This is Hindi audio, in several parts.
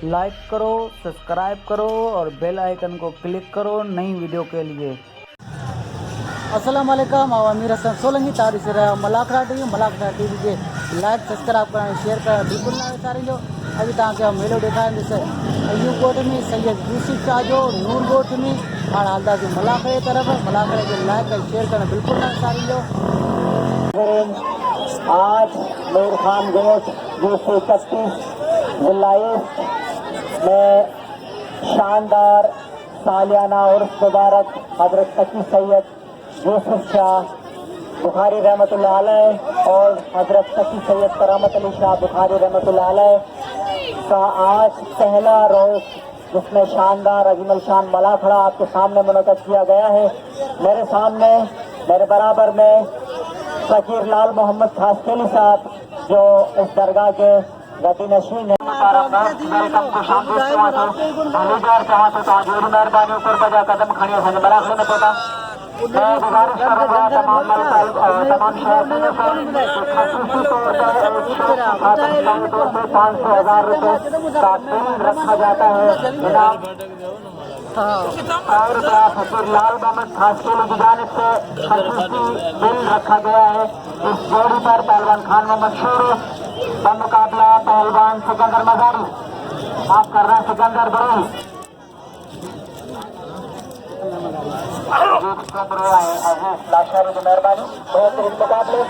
लाइक करो, सब्सक्राइब करो और बेल आइकन को क्लिक करो नई वीडियो के लिए। अस्सलाम वालेकुम, अमीर हसन सोलंकी तारी से रहा मलाखड़ा टीवी के लाइक सब्सक्राइब करें, शेयर करें बिल्कुल ना विसारी जो। अभी तक हम मेलो दिखाएं जैसे अयूब गोठ में सैयद यूसुफ शाह जो नूर गोठ में और हालदा जो मलाखड़े तरफ मलाखड़े के लाइक और शेयर करें बिल्कुल ना विसारी जो। आज नूर खान गोठ 231 जुलाई में शानदार सालियाना उर्स मुबारक हजरत तकी सैयद यूसुफ शाह बुखारी रहमतुल्लाह अलैह और हजरत तकी सैयद करामत अली शाह बुखारी रहमतुल्लाह अलैह का आज पहला रोज जिसमें शानदार अजीमल शान मलाखड़ा आपके सामने मुनक़द किया गया है। मेरे सामने मेरे बराबर में फकीर लाल मोहम्मद खासकेली साहब जो इस दरगाह के गद्दी नशीन है। मेहरबानी ऊपर बजा कदम खड़िया संग मलाखड़े में पोता मैं गुजारिश करूंगा तमाम तमाम शहर से 500,000 रुपए का बिल रखा जाता है इनाम और फकीर लाल मोहम्मद खासकेली की जानिब से खसूसी बिल रखा गया है। इस जोड़ी पर पहलवान खान मोहम्मद शेरू बमुकाबला पहलवान सिकंदर मजारी माफ कर रहे हैं सिकंदर बरूही लाशारी की मेहरबानी बेहतरीन मुकाबले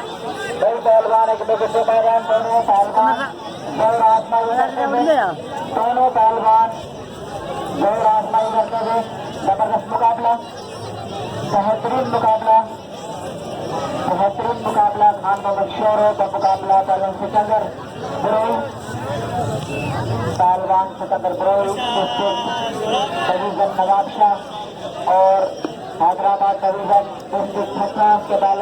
कई पहलवान एक दूसरे से पहलवान दोनों पहलवान जोर आजमाई करते हुए जबरदस्त मुकाबला बेहतरीन मुकाबला खान मोहम्मद शेरू का मुकाबला पहलवान सिकंदर बरूही डिवीजन नवाब शाह और हैदराबाद डिवीजन डिस्ट्रिक्ट पटना के बाल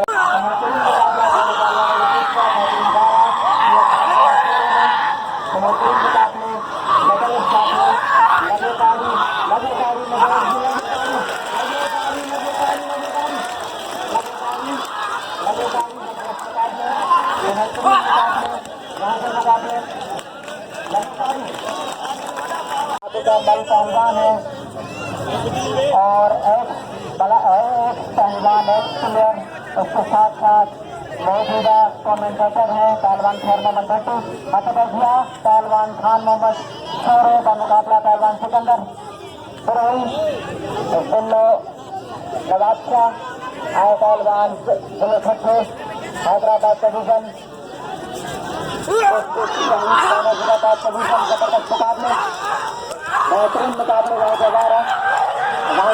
पहलवान है और एक पहलवान प्लेयर उसके साथ साथ मौजूदा कमेंटेटर है पहलवान खैर मोहम्मद भट्टू मतबजिया पहलवान खान मोहम्मद शेरू का मुकाबला पहलवान सिकंदर बरूही बिल्लो नवाब शाह आए पहलवान जुलखट्टे हैदराबाद डिवीजन जबरदस्त मुकाबले बेहतरीन मुकाबले गाँव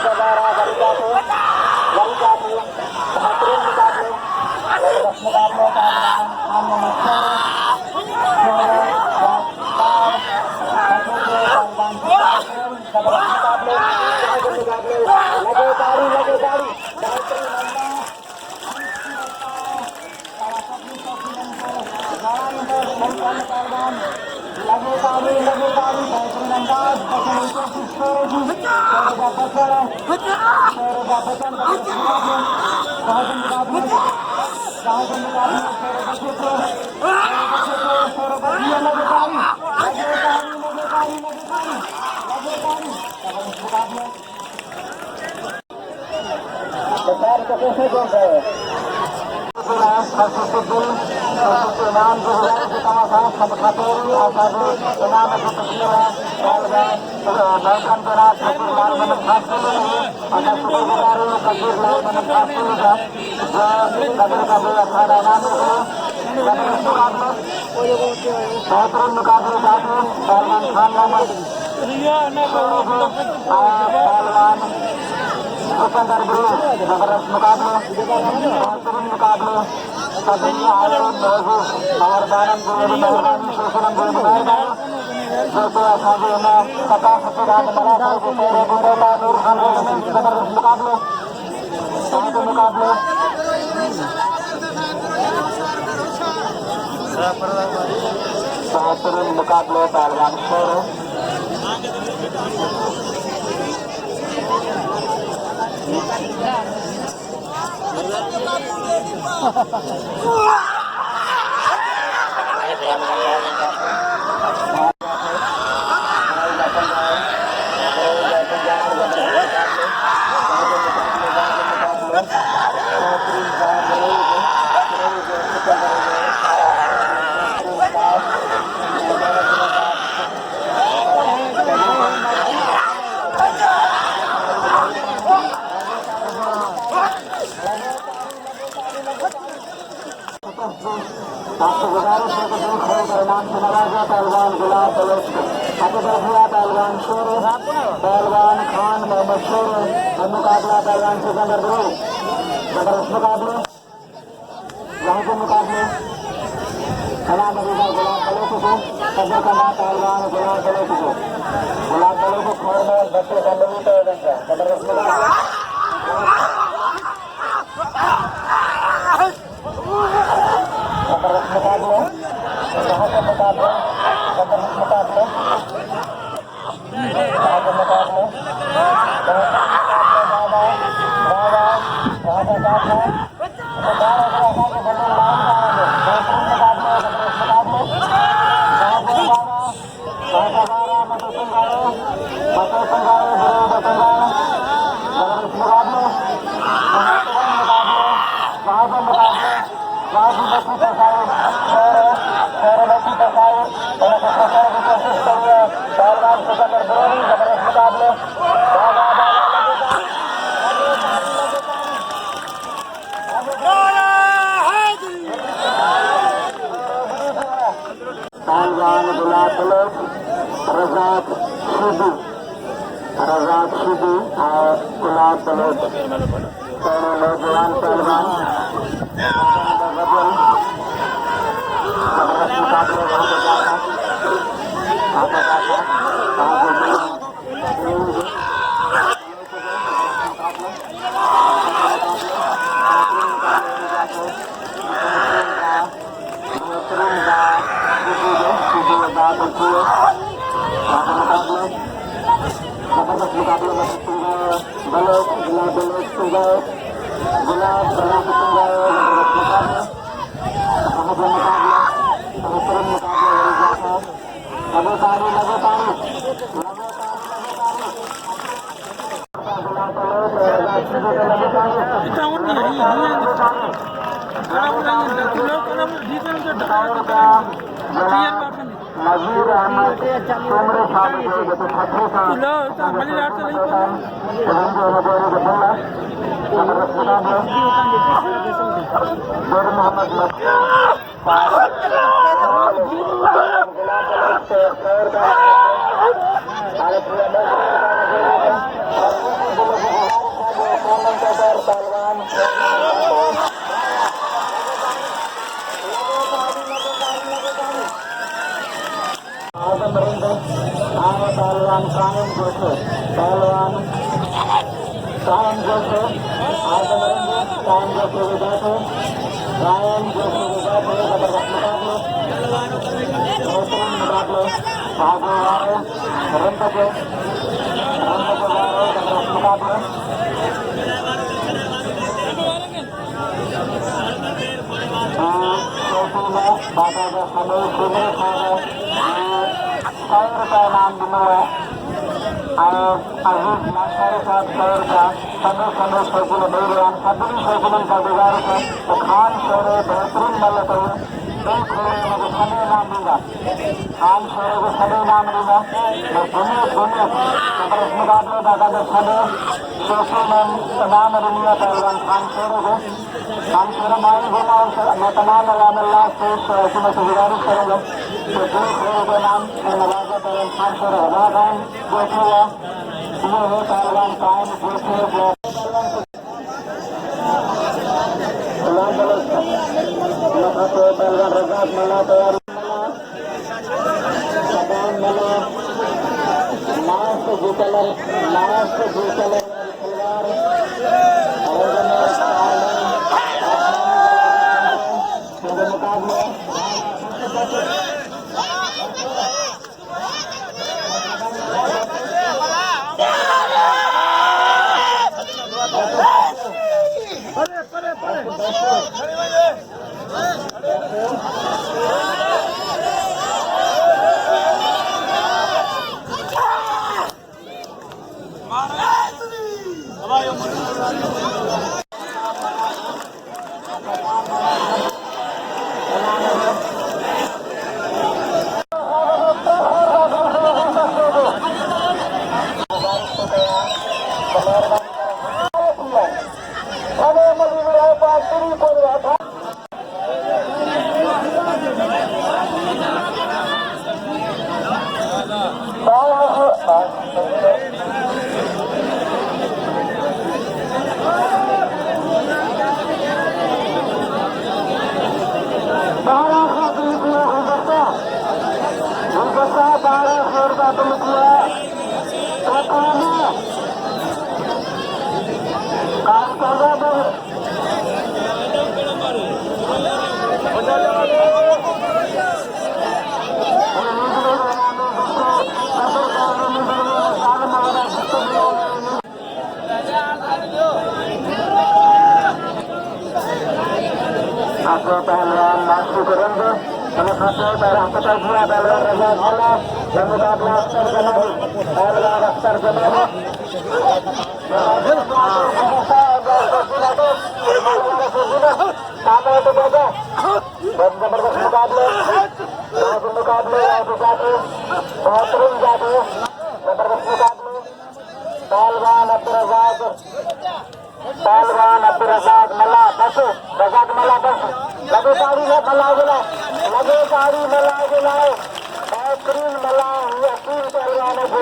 जा रहा गरीबा को बेहतरीन मुकाबले जबरदस्त मुकाबले खान लगे गाड़ी कैसे बोल रहे हैं इनाम जो है सब खाते इनाम बैठन के रात फकीर लाल मोहम्मद खासकेली और शुक्रगुजार फकीर लाल मोहम्मद खासकेली का जो का अखाड़ा इनाम बेहतरीन मुकाबले जाते पहलवान खान मोहम्मद पहलवान सिकंदर बरूही जबरदस्त मुकाबले बेहतरीन मुकाबले सभी आए मौजूद मेहरबानी मेहरबानी शोषण जो असांजे हिन सकाफ़ती रात मलाखड़े के पहिरें बोरेला नूर खान में जबरदस्त मुकाबले बेहतरीन मुकाबले पहलवान शेरू आपसे गुजारिश है कि दिल खोल कर नाम से नवाजा पहलवान गुलाब बलोच को हकीकत पहलवान शेर पहलवान खान मोहम्मद शेर और मुकाबला पहलवान सिकंदर गुरु जबरदस्त मुकाबले यहाँ के मुकाबले सलाम नबीजा गुलाब बलोच को सदर का नाम पहलवान गुलाब बलोच को खोर में 32 सेंटीमीटर जबरदस्त मुकाबला पहलवान गुलाब बलोच रजाक शिदी और गुलाब बलोच दोनों नौजवान पहलवान जबरदस्त मुकाबले वहाँ पे जाना जबरदस्त मुकाबले में बलोच गुलाब बलोच गुलाब बलोच जबरदस्त मुकाबले नजीर अहमद उम्र शामिल है जो 36 साल गुर मोहम्मद पहलवान कायम जोशे पहलवान कायम जोशे कायम जोशे विजय जबरदस्त मुकाबले भागो वाले रंग के जबरदस्त मुकाबले बाबा का समय खुले ₹100 नाम मिला है और अजीज मास्टर साहब शहर का समय शोकुल मेहरान सदरी शोकुलन का गुजारिश है तो खान शोरे बेहतरीन मल करो दिल खोले मुझे समय नाम दूंगा खान शोरे को समय नाम दूंगा मैं जबरदस्त मुकाबले दादा का समय शोकुलन तमाम दुनिया पहलवान खान शोरे को खान शोरे मारी घूमा मैं तमाम अल्लाह से गुजारिश करूँगा तो दिल खोले के नाम नवाजा पहलवान खान शोरे हवागान बैठे हुआ ये है पहलवान कायम जोशे पहलवान रजाक मला तैयार लास्ट जीतलर मुकाबले Aku pehluan masuk ke ronde. Salah satu daerah kota Jua pehluan Reza Allah dan mukablah terjemahi pehluan terjemahi. Sampai itu saja. Dan जबरदस्त मुकाबले आगे जाके बेहतरीन जाके जबरदस्त मुकाबले पहलवान अब्दुल रजाक मल्ला बस रजाक मल्ला बस लगे गाड़ी में मल्ला गिला लगे गाड़ी मल्ला गिलाए बेहतरीन मल्ला हुआ तीन पहलवानों को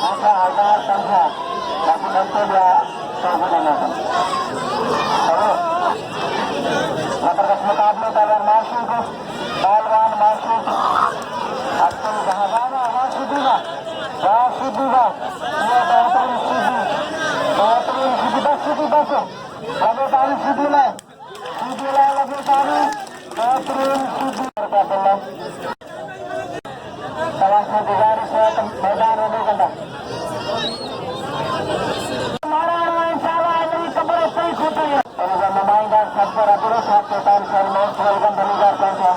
ऐसा हजार संख्या बाकी बनते गया जबरदस्त मुकाबले पहलवान मानसून अब्दुल जहाजाना वाशिदीगा ये बेहतरीन सीधी बस लगे तारी सीधी ला लगे तारी बेहतरीन सीधी तलाश में गुजारिश है तुम मैदान में 2 घंटा नुमाइंदा सफर अब्दुल साहब के टाइम सलमान वेलकम धनीदार पहुंचा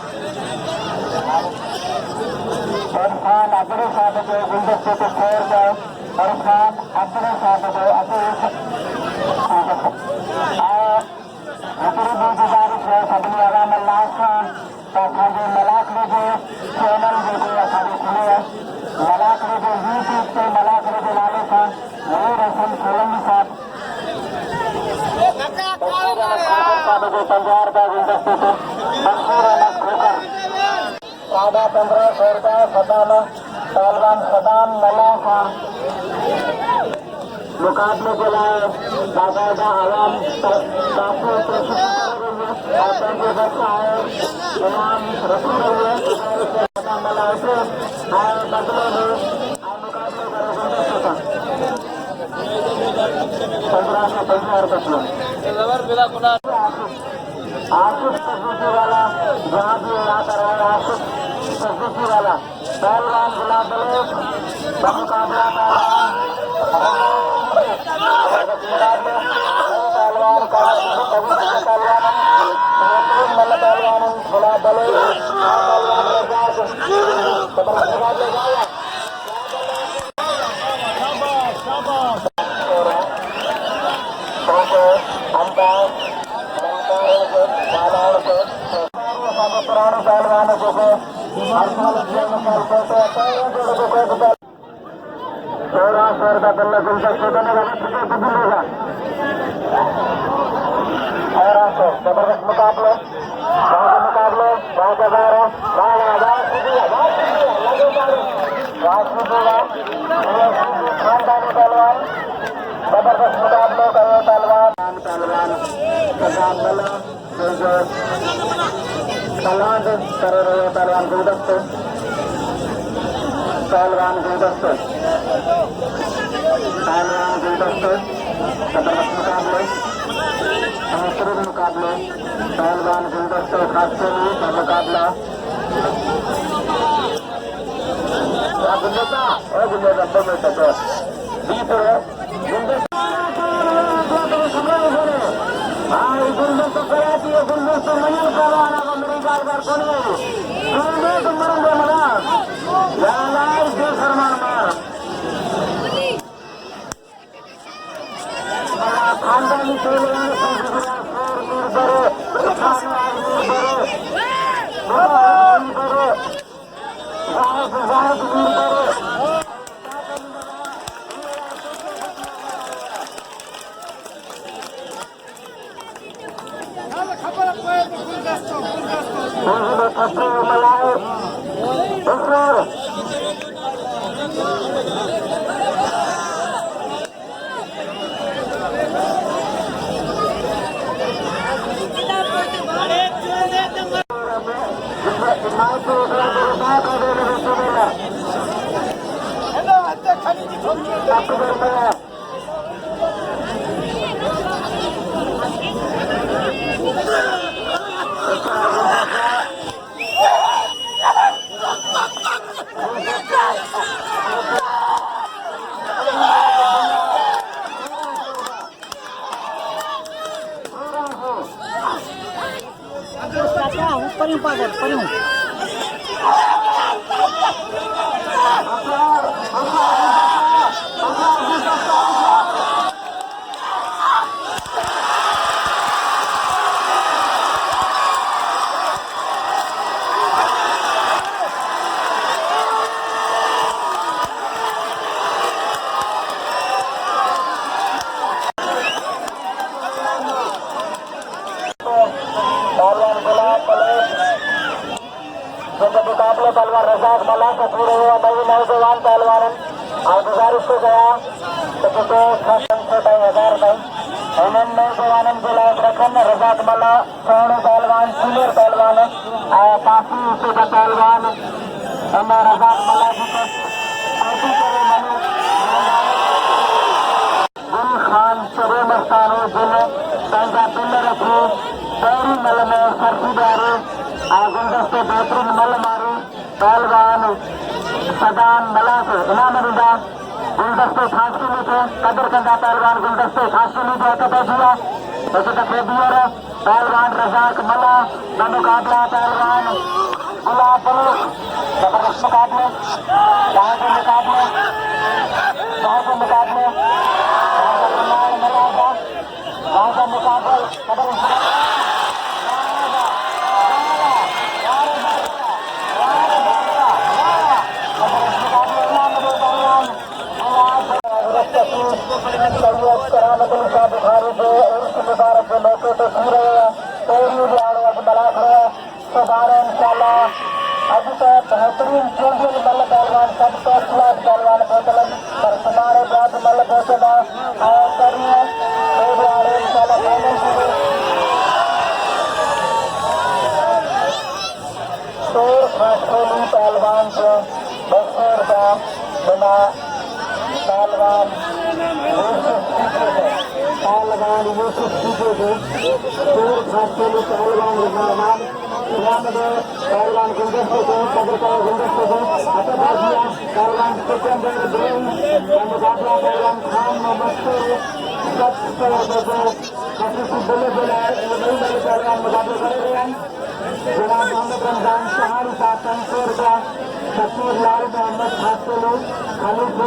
इरफान अब्दुल साहब के गुलदस्ते को शेयर गए इरफान अब्दुल साहब को गुजारिश है सभी आवाम अल्लाह खान जो मलाक जो चैनल जो असाधे खुले हैं मलाक जो यूट्यूब पे मलाक जो लाले खान नूर हसन सोलंकी साहब पंजार का गुलदस्ते से मंसूर अहमद खोकर 1500 रुपये सदाना पहलवान सदाम मल्ला खान मुकाबले के लिए बाकायदा आवाम काफी बच्चा है इमाम रखी रही है सदाम मल्ला से आए बदले में मुकाबले करो गुलदस्ते का 1550 रुपये आशिफ तस्वीर वाला जहाँ भी आता रहा आशिफ तस्वीर वाला पहलवान गुलाब बलेक बमुकाबला पहलवान पहलवान गुलाब बलेक पुराने पहलवानों को 1400 रुपये बल्ला गुलदस्ते देने का मिलेगा 1400 जबरदस्त मुकाबले बहुत हजार है खानदानी पहलवान जबरदस्त मुकाबले करे पहलवान सलाद करे रहे पहलवान गुलदस्ते जबरदस्त मुकाबले पहलवान गुलदस्ते खाते का मुकाबला गुलदस्ता और गुलदस्ता में सकते 20 गुलदस्ता कराती है गुलदस्ता नहीं करवाना को मेरी कारगर को नहीं गुलदस्ता मरेंगे मना लाल देश फरमान मार मंसूर ऊपर ऊपर मुकाबले पहलवान रजाक मल्ला से पूरे हुआ नई नौजवान पहलवान और गुजारिश को गया तो उन्होंने नौजवान के लायक रखन रजाक मल्ला सोने पहलवान सीनियर पहलवान काफी उसका पहलवान रजाक मल्ला जी को गुल खान चरे मस्तानो जिले संजा पिंड रखी पैरी मल में सरसीदारे गुलदस्ते बेहतरीन मल मारे पहलवान सदान मलाक इनाम दिदा गुलदस्ते खास के नीचे कदर कंदा पहलवान गुलदस्ते खास के नीचे कदर दिया ऐसे तक दिया पहलवान रजाक मला का मुकाबला पहलवान गुलाब जबरदस्त मुकाबले कहाँ के मुकाबले गाँव का मुकाबला कदर करामतुल शाह बुखारी के उर्स मुबारक के मौके पे पूरे मलाक है सुधार इंशाल्लाह अभी तक बेहतरीन चैंपियन मल्ल पहलवान सब टॉप क्लास पहलवान बोतलन पर सुधारे बाद मल्ल बोतना करिए इंशाल्लाह फाइनल पहलवान से 200 रुपया बिना पहलवान यूसुफ सीखे थे सूर खासली पहलवान रहमान पहलवान गुलदस्ते थे कदरका गुलदस्ते थे अतबाजिया पहलवान सिकंदर इब्राहिम मुकाबला पहलवान खान मस्तूर सब खसूसी बोले बोला नई नई पहलवान मुकाबले करे गए हैं जनाब मोहम्मद रमजान शहारी का 300 रुपया शकीर लाल मोहम्मद खासलू खालिद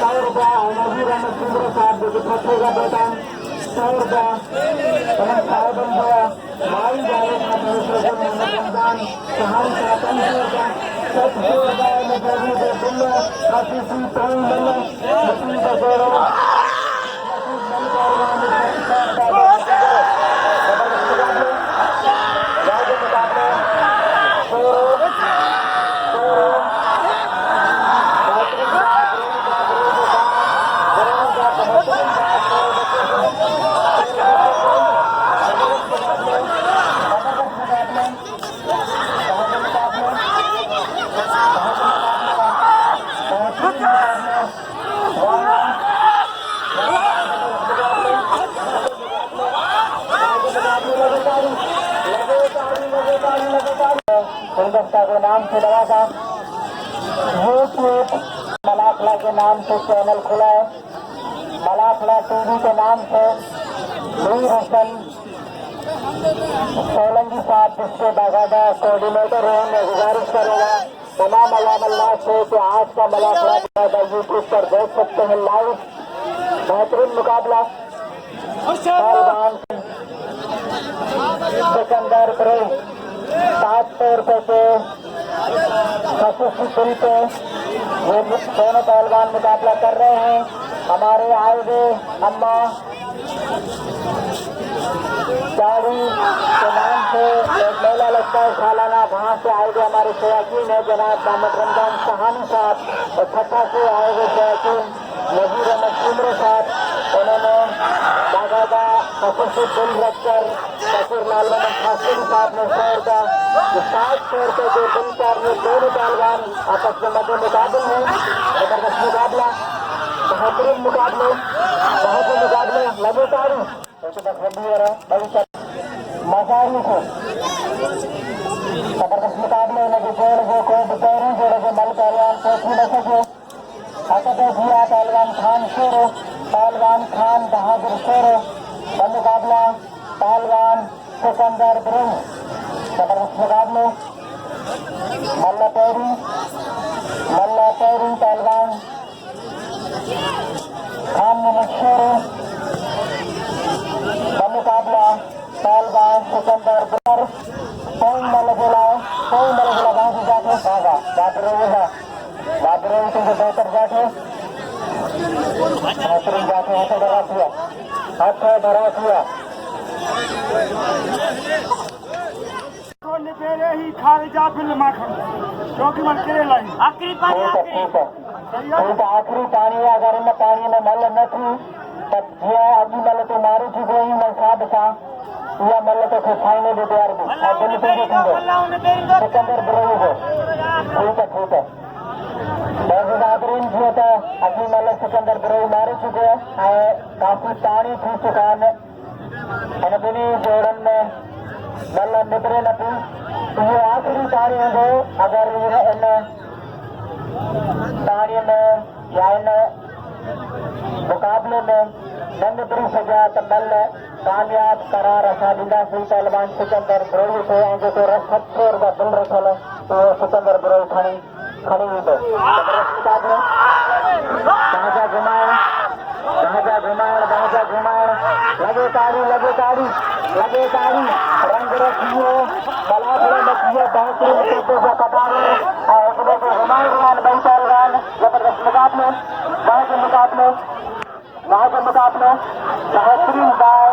100 रुपया नजीर अहमद सुंदर साहब जो छठे का बेटा 100 रुपया साहब माई जावेद मोहम्मद रमजान शहारी का 300 रुपया 700 रुपया नजर बुल्ला खसूसी तोई मल्ला नसीब का गौरव गुलदस्ता के नाम से दवा था यूट्यूब मलाखला के नाम से चैनल खुला है मलाखला टीवी के नाम से नूर हसन सोलंकी साहब जिसके बाकायदा कोऑर्डिनेटर हैं मैं गुजारिश करूँगा तमाम अल्लाह से कि आज का मलाखला यूट्यूब पर देख सकते हैं लाइव बेहतरीन मुकाबला पहलवान सिकंदर इब्राहिम 700 रुपये से खसूसी दिल पे वो दोनों पहलवान मुकाबला कर रहे हैं हमारे आए हुए अम्मा गाड़ी के नाम से एक मेला होता है सालाना, वहाँ से आए हुए हमारे शयाकीन है जनाब मोहम्मद रमजान सहानी साहब, और छठा से आए हुए शयाकीन नजीर अहमद उम्र साहब। उन्होंने बाकायदा कसर से दिल रखकर कसर लाल मोहम्मद खासिम साहब ने 100 रुपया, 60 रुपये जो दिल चार में दोनों पहलवान आपस में मध्य मुकाबले हैं। जबरदस्त मुकाबला, बेहतरीन मुकाबले, बहुत मुकाबले लगातार मजारी को जबरदस्त मुकाबले लगे जोड़ जो को बतौरी जोड़े जो मल पहलवान चौथी न सके हकत जिया पहलवान खान शेरो, पहलवान खान बहादुर शेरो, मुकाबला पहलवान सिकंदर ब्रिंग। जबरदस्त मुकाबले मल्ला पैरी पहलवान खान मोहम्मद शेरो, मुकाबला पहलवान सिकंदर ब्रिंग। कोई मल बाहर जाके भागा बाबरों से बेहतर जाके हाथ डरा किया पहले ही खारिजा फिल्म माखन क्योंकि मन करे लाई आखिरी पानी आखिरी पानी अगर इन पानी में मल न थी तब जिया अभी मल तो मारू थी कोई मैं साध था या मल तो फाइनल तैयार थी सिकंदर बरोई को ठीक है बेहतरीन थी तो अभी मल सिकंदर बरोई मारू चुके हैं काफी पानी थी सुखान बिनी जोड़न में मल निबरे न थी तो ये आखिरी पानी हो अगर इन पानी में या इन मुकाबले में न निबरी सजा तो मल कामयाब करार असा ॾींदासीं पहलवान सिकंदर बरोई खे ऐं जेको 70 रुपया बिल रखियल उहो सिकंदर बरोई खणी ईंदो। बाजा घुमाइण लॻे ताड़ी रंग रखियो बलाखड़े मचियो बेहतरीन तेज़ सां कटारे ऐं हिकिड़े खे घुमाए रहिया आहिनि ॿई पहलवान। जबरदस्त मुकाबले बेहतरीन दान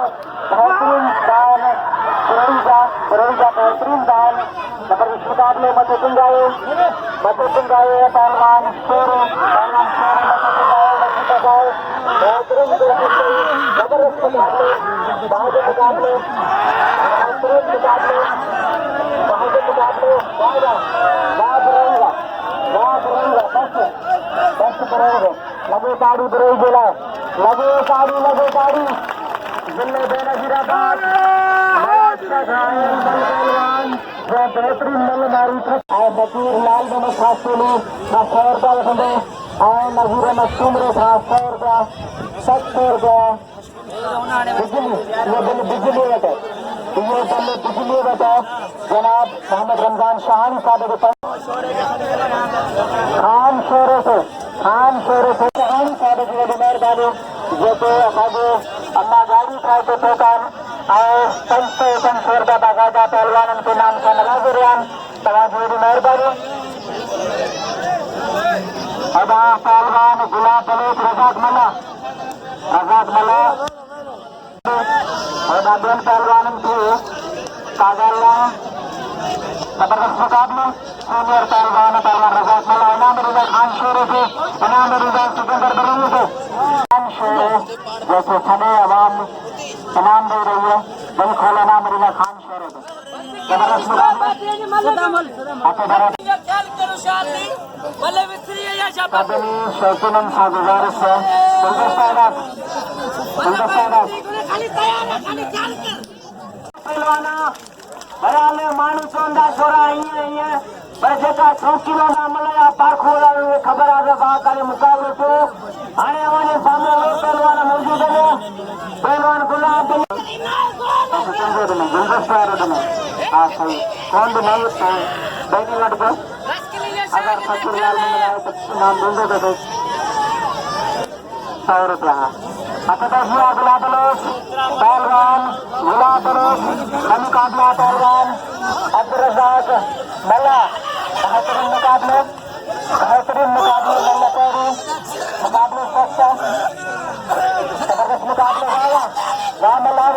बेहतरीन दान जबरदस्त मुकाबले मथे टुंगाए पहलवान शेर बेहतरीन जबरदस्त मुकाबले लगे ताड़ी बरोई बोला लगे ताड़ी जिले बेनजीराबाद जो बेहतरीन मल मारी बकीर लाल मोहम्मद खासोली 100 रुपया वठंदो ऐं नज़ीर अहमद सुमरे खां 100 रुपया 70 रुपया बिजली वटि जनाब मोहम्मद रमजान शाहानी साहब के खान शेरे से शाहानी साहब की वॾी महिरबानी जेके असांजे अम्मा गाड़ी ठाहे के ठोकान ऐं 500 रुपया बाक़ाइदा पहलवाननि खे नाम सां नवाज़े रहिया आहिनि। तव्हांजी वॾी महिरबानी। अदा पहलवान गुलाब बलोच रज़ाक मल्ला ॿियनि पहलवाननि खे कागल जबरदस्त मुकाबले सीनियर पहलवान रज़ाक मल्ला इनाम रिज़ा खान शेरे थे इनाम रिज़ा सिकंदर बरोई थे खान शेरे जैसे सभी आवाम इनाम दे रही है बिल्कुल इनाम रिज़ा खान शेरे थे जबरदस्त मुकाबले शौकीनन सां गुज़ारिश है पहलवाना भयाले माण्हू चवंदा छोरा ईअं पर जेका शौकीन अमल जा पारखो ख़बर आहे त करे मुक़ाबिलो थियो हाणे अवांजे साम्हूं उहे पहलवान मौजूद आहिनि। पहलवान गुलाब हा सही कौन बि नहीं दैनी वटि अगर फकीर लाल में मिलाए तो नाम दूंदो तो 100 रुपया गुलाब बलोच पहलवान गुलाब बलोच मुकाबला पहलवान अब्दुल रज़ाक मल्ला बेहतरीन मुकाबले मल्ला पैरी मुकाबले सस्ता जबरदस्त मुकाबले वाह मल्ला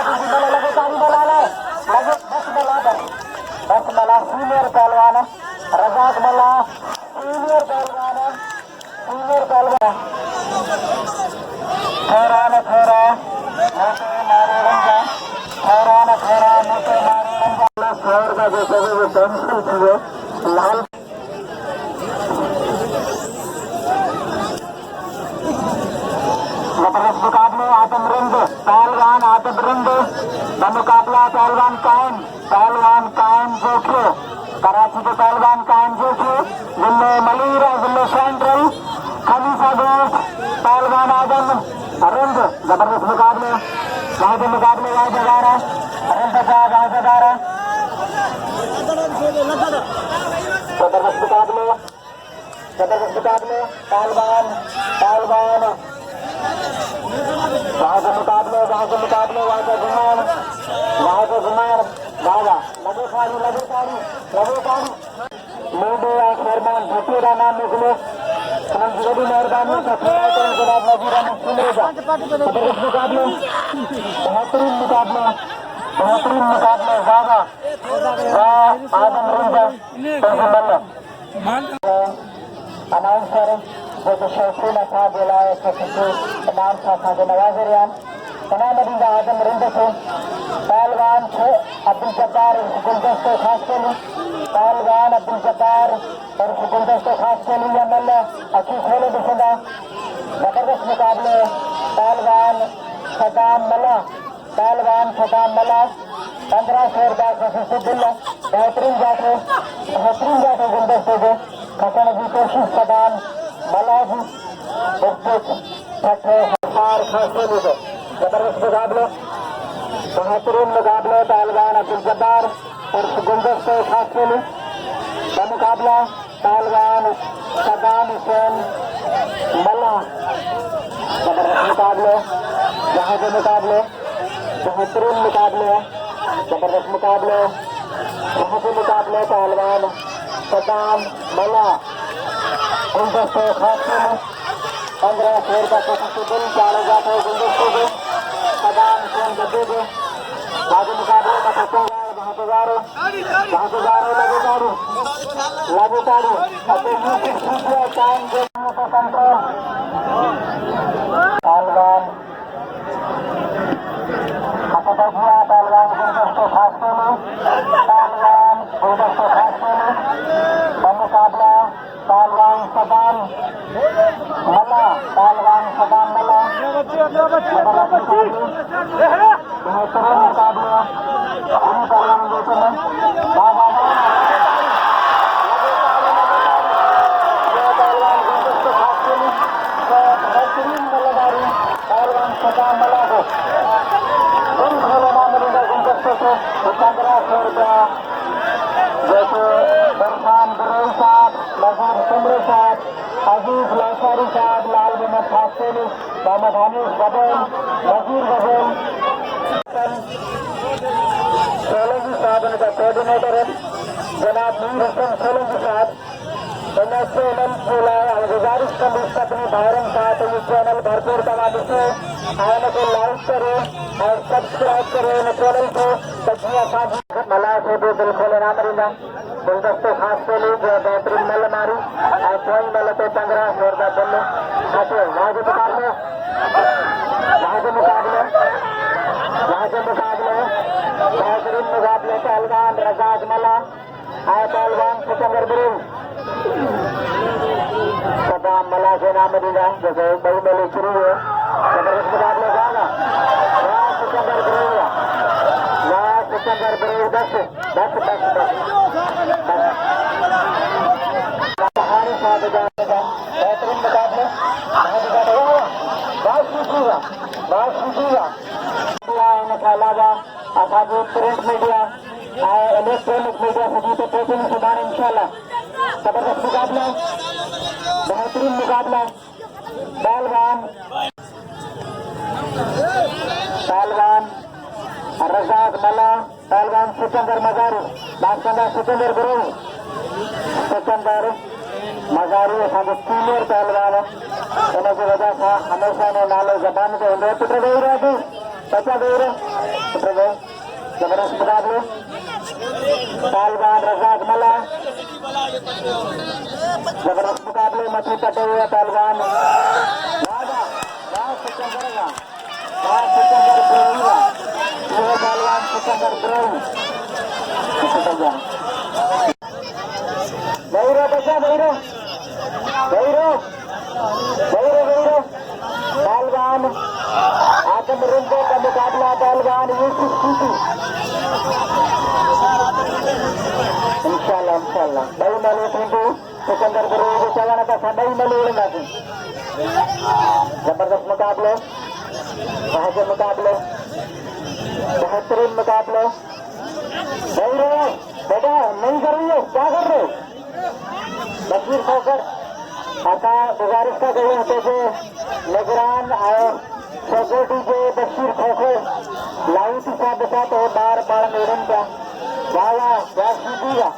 की लगे ताड़ी बस मल्ला बस मला सीनियर पहलवान रजाक मला सीनियर पहलवान थोड़ा न थोड़ा मोटे मारे रंगा थोड़ा न थोड़ा मोटे मारे रंगा शहर का जो सभी वो पेंसिल थी वो लाल जबरदस्त मुकाबले आतमरंद पहलवान मुकाबला पहलवान कायम जोखे कराची के पहलवान कायम जोखे जिले मलीरा जिले सेंट्रल खलीफा दोस्त पहलवान आदम रंग जबरदस्त मुकाबले वहाँ के मुकाबले वहाँ जगा रहा जबरदस्त मुकाबले पहलवान वहाँ के मुकाबले वहाँ के घुमान भागा लगे खाड़ी मोदे या शर्मान फकीरा नाम निकले बड़ी मेहरबानी का जनाब नजीरा में सुनेगा जबरदस्त मुकाबले बेहतरीन मुकाबले जागा आदम रंजा अनाउंसर जो शौकीन था बोलाए इमाम साहब के नवाजरियान तमाम मदीना आदम रंज से पहलवान अब्दुल जब्बार गुलदस्ते खास के लिए पहलवान अब्दुल जब्बार और गुलदस्ते खास के लिए अमल अच्छी खेले दिखेगा जबरदस्त मुकाबले पहलवान सदाम मला 1500 रुपया बेहतरीन जाते गुलदस्ते को खसने की कोशिश सदाम मला जी जबरदस्त मुकाबले बेहतरीन मुकाबले पहलवान अब्दुल जब्बार और गुलदस्ते खास के लिए मुकाबला पहलवान सदाम हुसैन मला जबरदस्त मुकाबले यहाँ के मुकाबले बेहतरीन मुकाबले जबरदस्त मुकाबले यहाँ के मुकाबले पहलवान सदाम मला गुलदस्ते खास के लिए 1500 रुपया बिल चाले जाते हैं गुलदस्ते को सदाम हुसैन गद्दे को बाकी मुकाबले का वहाँ पे जा रहे लगे तारू टाइम कंट्रोल पहलवान पहलवान गुलदस्ते खास के लिए मुकाबला पहलवान सदाम मला बेहतरीन मुकाबले पहलवान देते हैं पहलवान गुलदस्ते खास के लिए बेहतरीन बल्लेबाजी पहलवान सदाम मला को इन खेलना मिलेगा गुलदस्ते से 1500 रुपया जैसे बरसान बरोई साहब नजीर सुमरे साहब अजीज लासारी साहब लाल मोहम्मद फास्टेली मोहम्मद हनीफ बबेल नजीर बबेल सोलंकी साहब उनका कोऑर्डिनेटर है जनाब मीर हसन सोलंकी साहब चैनल खोला गुजारिश कर अपने भाइयों साथ ये चैनल भरपूर तवाली से आने को लाइक करें और सब्सक्राइब करें चैनल को तजिया साथ मला से भी दिल खोले ना मरीना गुलदस्ते खास के लिए जो बेहतरीन मल मारी और कोई मल तो 1500 रुपया बिल खाते वहाँ के मुकाबले बेहतरीन मुकाबले पहलवान रजाक मला आए पहलवान सिकंदर बिरुल सदाम मला से नाम मरीना जैसे बड़ी मेले शुरू हुए जबरदस्त मुकाबले जाएगा सिकंदर बिरुल 10 बेहतरीन मुकाबले असांजो प्रिंट मीडिया इलेक्ट्रॉनिक मीडिया सॼी तो पहुचेंगे सुभाणे इंशाल्लाह जबरदस्त मुकाबला बेहतरीन मुकाबला पहलवान रजाक मला पहलवान सिकंदर मजारू बादशाह सिकंदर गुरु सिकंदर मजारू असांजो सीनियर पहलवान इन जी वजह सां हमेशह इन नालो ज़बान ते हूंदो पुट वेही रहे बचा वेही रहे पुट वेही जबरदस्त मुकाबलो पहलवान रजाक मला। जबरदस्त मुकाबले मछली कटे हुए पहलवान सिकंदर पहलवान सिकंदर भैरो बच्चा भैरो भैरो भैरो भैरो पहलवान आदम रिंदे का मुकाबला पहलवान यूसुफ सूफी इंशाल्लाह इंशाल्लाह भाई मालूम थी सिकंदर गुरु को चलाना था सदा ही मालूम नहीं जबरदस्त मुकाबले वहां के मुकाबले बेहतरीन मुकाबले भैरो बेटा नहीं कर रही हो क्या कर रहे हो बशीर खोकर आता गुजारिश का गई होते थे निगरान और सिक्योरिटी के बशीर खोकर लाई थी साथ बचा तो बार बार मेरन का वाला वाशीगा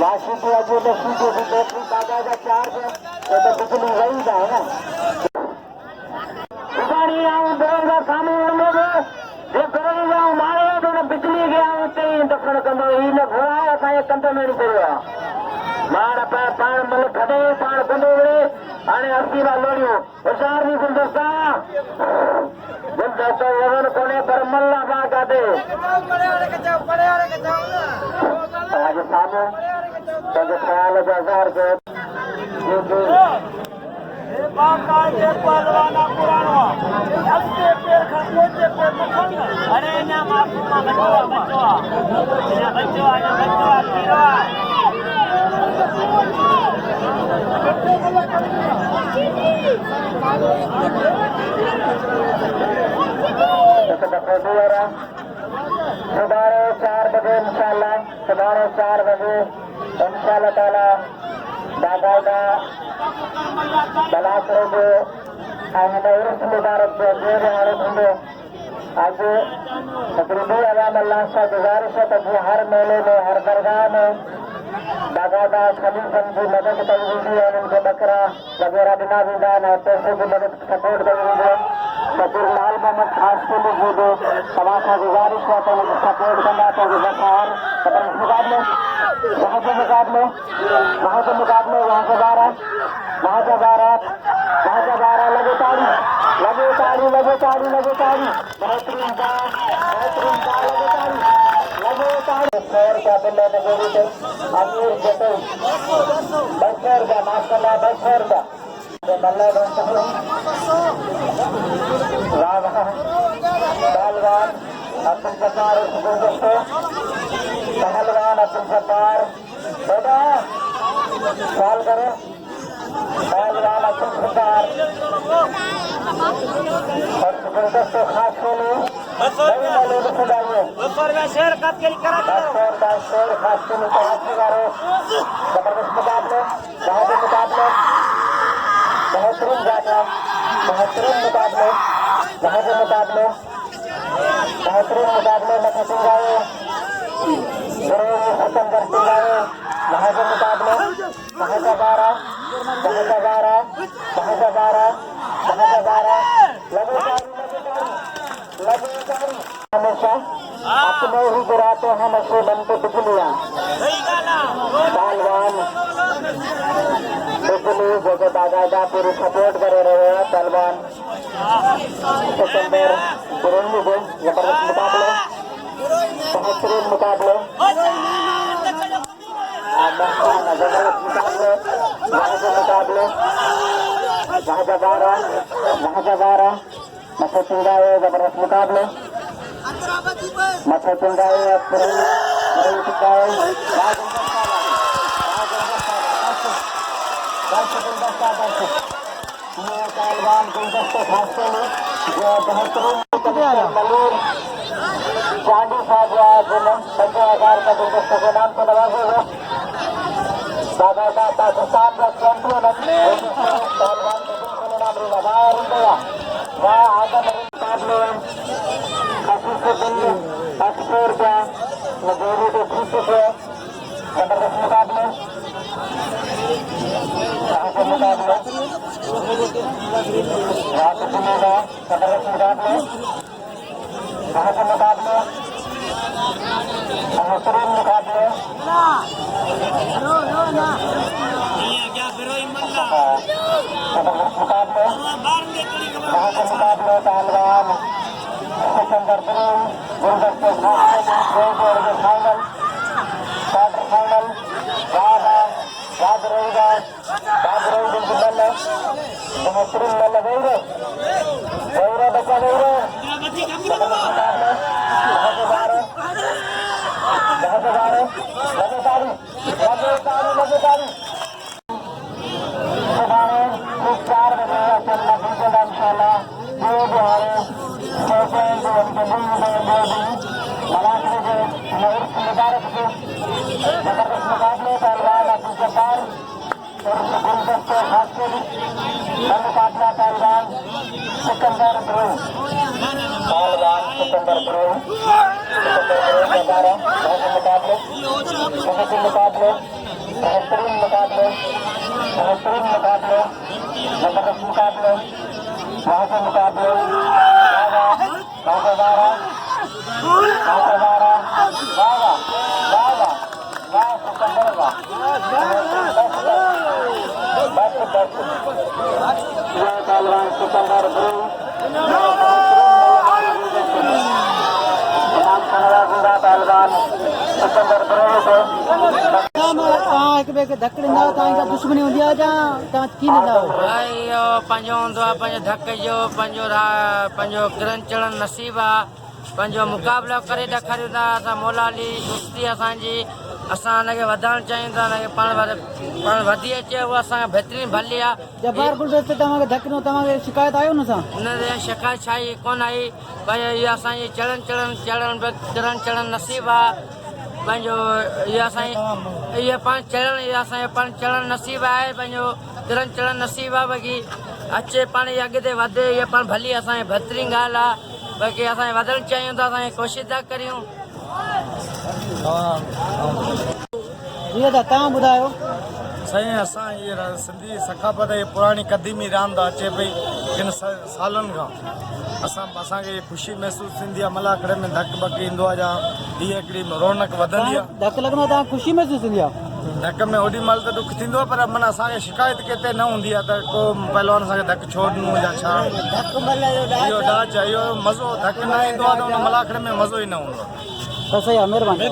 वाशी अजय लक्ष्मी जो भी बैटरी दादा का चार्ज है तो बिजली वही का है ना उगाड़ी आऊँ बेरोजगार सामने लोग जो करोगे जाऊँ मारे तो बिजली गया हूँ चाहिए तो खड़ कंदो ही न घोड़ा था ये कंदो में नहीं करूँगा मार पैर पान मतलब खड़े पान कंदो बड़े आने अस्सी बार लोड़ियों होशियार नहीं गुलदस्ता गुलदस्ता वजन कोने पर मल्ला बाग आते आज सामने तो ख्याल है हजार के बाकायदे पहलवाना पुराना अच्छे पेड़ खड़कोचे पेड़ मखंगा अरे ना माफूमा बच्चों पीरवा सुबह 4 बजे इंशाल्लाह सुबह 4 बजे इंशाल्लाह ताला बाकायदा बलासरों को उर्स मुबारक जो जेब हालत होंगे आज तकरीबी अवाम अल्लाह से गुजारिश है कि हर मेले में हर दरगाह में बाकायदा खलीफन की मदद करनी है उनके बकरा वगैरह बिना विदान और पैसे की मदद सपोर्ट करनी है सफीर लाल मोहम्मद खास के लिए तमाशा गुजारिश है तो सपोर्ट करना तो बसार मुकाबले वहाँ के मुकाबले वहाँ के मुकाबले वहाँ के 12 लगे ताड़ी बेहतरीन का लगे ताड़ी शहर का बिल्ला ने गोली थे अमीर जैसे बशर का माशाल्लाह बशर का बल्ला पहलवान अब्दुल जब्बार पहलवान अब्दुल जब्बार बेटा सवाल करो पहलवान अब्दुल जब्बार और जबरदस्त खास खेले शेर कब के लिए शेर खास खेले जबरदस्त मुकाबले बेहतरीन जाता बेहतरीन मुकाबले मखसूम गाए खत्म करते गाए वहाँ के मुकाबले वहाँ का 12 लगे हमेशा अपने ही गिराते हैं नशे बनते बिजलियाँ पहलवान बिजली जैसे बाकायदा पूरी सपोर्ट करे रहे हैं पहलवान सिकंदर बुरुंडी से जबरदस्त मुकाबले बेहतरीन मुकाबले जबरदस्त मुकाबले वहाँ के मुकाबले वहाँ का 12 मच्छर चिंगाए जबरदस्त मुकाबले मच्छर चिंगाए पहलवान गुलदस्ते खासते में जो बेहतरीन मलूर चांदी साहब पंचायत का गुलदस्ते के नाम से नवाजेगा बाकायदा पाकिस्तान का चैंपियन पहलवान के दिन को नाम रुआ वह आदम मुकाबले काफी से दिन अक्सर का नजोरी के खुशी से जबरदस्त मुकाबले मुकाबले वहाँ से सुनेगा जबरदस्त मुकाबले वहाँ के मुकाबले बेहतरीन मुकाबले मुकाबले वहाँ के मुकाबले पहलवान सिकंदर बरूम गुलदस्ते फाइनल क्वार्टर फाइनल याद रहेगा बिल्कुल बेहतरीन मल्ल गौरव बच्चा गौरव मुकाबले लगातारी चार बजे चलना बिल्कुल इंशाल्लाह जो बिहार मलाखड़े के मुबारक के जबरदस्त मुकाबले पहलवान अब्दुल जब्बार और गुलदस्ते हादसे मुकाबला पहलवान सिकंदर बरूम मुकाबले बेहतरीन मुकाबले जबरदस्त मुकाबले वहाँ के मुकाबले पहलवान सिकंदर बरूम पहलवान सिकंदर बरूम को हिक ॿिए खे धक ॾींदा तव्हांजी दुश्मनी हूंदी आहे या तव्हां कीअं ॾींदा भाई इहो पंहिंजो हूंदो आहे पंहिंजो धक जो पंहिंजो किरण चढ़ण नसीब आहे पंहिंजो मुक़ाबिलो करे ॾेखारियूं था असां मौला अली कुश्ती असांजी असां हुनखे वधाइणु चाहियूं था हुनखे पाण वधी अचे उहा असांखे बहितरीनु भली आहे जब्बार गुलदस्ते तव्हांखे धक ॾिनो तव्हांखे शिकायत आयो न सां हुन ते शिकायत छा आई कोन आई भई इहा असांजी किरण चढ़ण नसीब आहे पंहिंजो इहा असांजी इहा पाण चढ़ण नसीब आहे पंहिंजो किरण चढ़ण नसीब आहे बाक़ी अचे पाण इहा अॻिते वधे इहा पाण भली असांजी बहितरीनु ॻाल्हि आहे बाक़ी असांखे वधणु चाहियूं था असांखे कोशिशि था करियूं जीअं त तव्हां ॿुधायो साईं असां हीअ सिंधी सकाफ़त जी पुराणी क़दीमी रांदि अचे पई किन सालनि खां असांखे ख़ुशी महसूसु थींदी आहे मलाखड़े में धक बक ईंदो आहे या हीअ हिकिड़ी रौनक वधंदी आहे धक लॻंदो आहे तव्हांखे ख़ुशी महसूसु थींदी आहे धक में ओॾी महिल त ॾुख थींदो आहे पर माना असांखे शिकायत किथे न हूंदी आहे त को पहलवान असांखे धक छो ॾिनो या छा इहो डाच आहे इहो मज़ो धक न ईंदो आहे त हुन मलाखड़े में मज़ो ई न हूंदो आहे त सही आहे महिरबानी